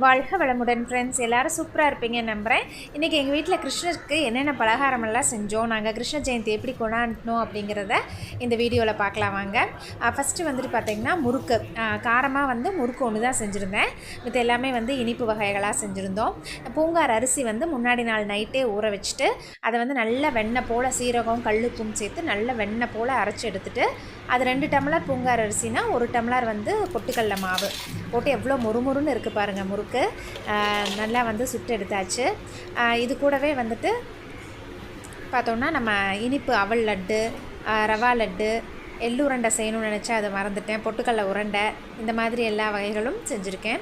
வாழ்க வளமுடன் ஃப்ரெண்ட்ஸ், எல்லோரும் சூப்பராக இருப்பீங்கன்னு நம்புகிறேன். இன்றைக்கி எங்கள் வீட்டில் கிருஷ்ணருக்கு என்னென்ன பலகாரமெல்லாம் செஞ்சோம், நாங்கள் கிருஷ்ண ஜெயந்தி எப்படி கொண்டாடினோம் அப்படிங்கிறத இந்த வீடியோவில் பார்க்கலாம் வாங்க. ஃபஸ்ட்டு வந்துட்டு பார்த்திங்கன்னா முறுக்கு, காரமாக வந்து முறுக்கு ஒன்று தான் செஞ்சுருந்தேன். மற்ற எல்லாமே வந்து இனிப்பு வகைகளாக செஞ்சுருந்தோம். பூங்கார் அரிசி வந்து முன்னாடி நாள் நைட்டே ஊற வச்சுட்டு அதை வந்து நல்லா வெண்ணெய் போல் சீரகம் கல்லுப்பும் சேர்த்து நல்லா வெண்ணெய் போல் அரைச்சி எடுத்துகிட்டு அது 2 டம்ளர் பூங்கார் அரிசினா 1 டம்ளர் வந்து பொட்டுக்கடல மாவு போட்டு எவ்வளோ முறுமுறுன்னு இருக்குது பாருங்கள் முறுக்கு. நல்லா வந்து சுட்டு எடுத்தாச்சு. இது கூடவே வந்துட்டு பார்த்தோன்னா நம்ம இனிப்பு அவல் லட்டு, ரவா லட்டு, எள்ளு உருண்டை செய்யணும்னு நினச்சா அதை மறந்துட்டேன். பொட்டுக்கடல உருண்டை, இந்த மாதிரி எல்லா வகைகளும் செஞ்சுருக்கேன்.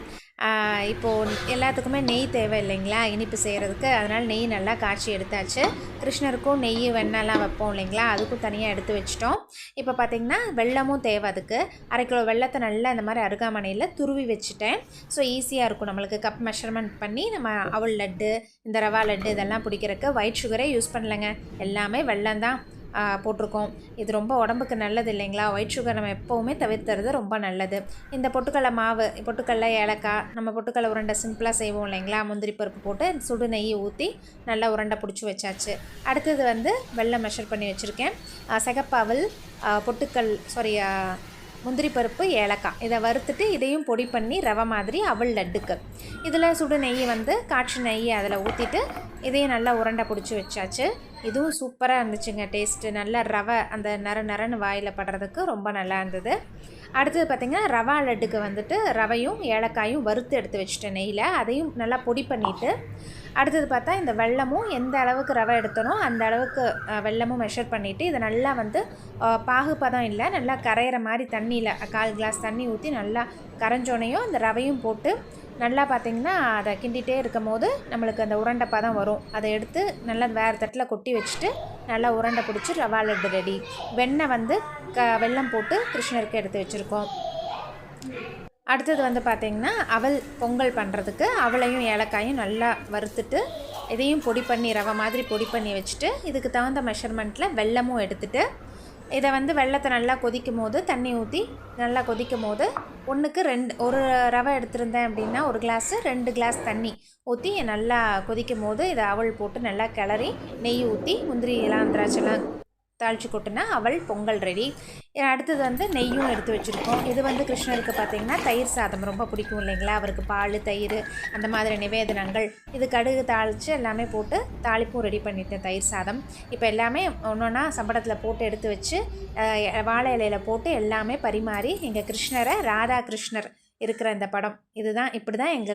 இப்போது எல்லாத்துக்குமே நெய் தேவை இல்லைங்களா இனிப்பு செய்கிறதுக்கு, அதனால் நெய் நல்லா காய்ச்சி எடுத்தாச்சு. கிருஷ்ணருக்கும் நெய் வெண்ணெய்லாம் வைப்போம் இல்லைங்களா, அதுக்கும் தனியாக எடுத்து வச்சிட்டோம். இப்போ பார்த்திங்கன்னா வெல்லமும் தேவை. அதுக்கு 1/2 கிலோ வெல்லத்தை நல்லா இந்த மாதிரி அருகாமனையில் துருவி வச்சுட்டேன். ஸோ ஈஸியாக இருக்கும் நம்மளுக்கு கப் மெஷர்மெண்ட் பண்ணி நம்ம அவல் லட்டு, இந்த ரவா லட்டு இதெல்லாம் பிடிக்கிறதுக்கு. ஒயிட் சுகரே யூஸ் பண்ணலைங்க, எல்லாமே வெல்லம் தான் போட்டிருக்கோம். இது ரொம்ப உடம்புக்கு நல்லது இல்லைங்களா, ஒயிட் சுகர் நம்ம எப்போவுமே தவிர்த்துறது ரொம்ப நல்லது. இந்த பொட்டுக்கடலை மாவு, பொட்டுக்கடலை, ஏலக்காய், நம்ம பொட்டுக்கடலை உருண்டை சிம்பிளாக செய்வோம் இல்லைங்களா, முந்திரி பருப்பு போட்டு சுடு நெய் ஊற்றி நல்லா உருண்டை பிடிச்சி வச்சாச்சு. அடுத்தது வந்து வெல்லம் மெஷர் பண்ணி வச்சுருக்கேன். சிகப்பாவல், முந்திரி பருப்பு, ஏலக்காய் இதை வறுத்துட்டு இதையும் பொடி பண்ணி ரவை மாதிரி அவல் லட்டுக்கு. இதில் சுடு நெய் வந்து காய்ச்சி நெய் அதில் ஊற்றிட்டு இதையும் நல்லா உருண்டை பிடிச்சி வச்சாச்சு. இதுவும் சூப்பராக இருந்துச்சுங்க டேஸ்ட்டு. நல்லா ரவை அந்த நரன்னு வாயில் படுறதுக்கு ரொம்ப நல்லா இருந்தது. அடுத்தது பார்த்திங்கன்னா ரவா லட்டுக்கு வந்துட்டு ரவையும் ஏலக்காயும் வறுத்து எடுத்து வச்சுட்டேன் நெய்யில், அதையும் நல்லா பொடி பண்ணிவிட்டு அடுத்தது பார்த்தா இந்த வெல்லமும் எந்த அளவுக்கு ரவை எடுத்தனோ அந்த அளவுக்கு வெல்லமும் மெஷர் பண்ணிவிட்டு இதை நல்லா வந்து பாகுபதம் இல்லை, நல்லா கரையிற மாதிரி தண்ணியில் 1/4 கிளாஸ் தண்ணி ஊற்றி நல்லா கரைஞ்சோனையும் இந்த ரவையும் போட்டு நல்லா பார்த்திங்கன்னா அதை கிண்டிகிட்டே இருக்கும் போது நம்மளுக்கு அந்த உருண்டை பதம் வரும். அதை எடுத்து நல்லா வேறு தட்டில் கொட்டி வச்சுட்டு நல்லா உருண்டை பிடிச்சி ரவா லட்டு ரெடி. வெண்ணெய் வந்து வெல்லம் போட்டு கிருஷ்ணருக்கு எடுத்து வச்சுருக்கோம். அடுத்தது வந்து பார்த்திங்கன்னா அவல் பொங்கல் பண்ணுறதுக்கு அவளையும் ஏலக்காயும் நல்லா வறுத்துட்டு இதையும் பொடி பண்ணி ரவை மாதிரி பொடி பண்ணி வச்சுட்டு இதுக்கு தகுந்த மெஷர்மெண்ட்டில் வெல்லமும் எடுத்துகிட்டு இதை வந்து வெல்லத்தை நல்லா கொதிக்கும் போது தண்ணி ஊற்றி நல்லா கொதிக்கும் போது 1க்கு 2 ஒரு ரவை எடுத்திருந்தேன் அப்படின்னா 1 கிளாஸு 2 கிளாஸ் தண்ணி ஊற்றி நல்லா கொதிக்கும் போது இதை அவல் போட்டு நல்லா கிளறி நெய் ஊற்றி முந்திரி எல்லாம் திராட்சைலாம் தாளித்து கொட்டினா அவள் பொங்கல் ரெடி. அடுத்தது வந்து நெய்யும் எடுத்து வச்சுருக்கோம். இது வந்து கிருஷ்ணருக்கு பார்த்திங்கன்னா தயிர் சாதம் ரொம்ப பிடிக்கும் இல்லைங்களா, அவருக்கு பால் தயிர் அந்த மாதிரி நிவேதனங்கள். இது கடுகு தாளித்து எல்லாமே போட்டு தாளிப்பும் ரெடி பண்ணிட்டேன் தயிர் சாதம். இப்போ எல்லாமே ஒன்றா சம்படத்தில் போட்டு எடுத்து வச்சு வாழை இலையில் போட்டு எல்லாமே பரிமாறி எங்கள் கிருஷ்ணரை ராதா கிருஷ்ணர் இருக்கிற இந்த படம் இதுதான், இப்படி தான் எங்கள்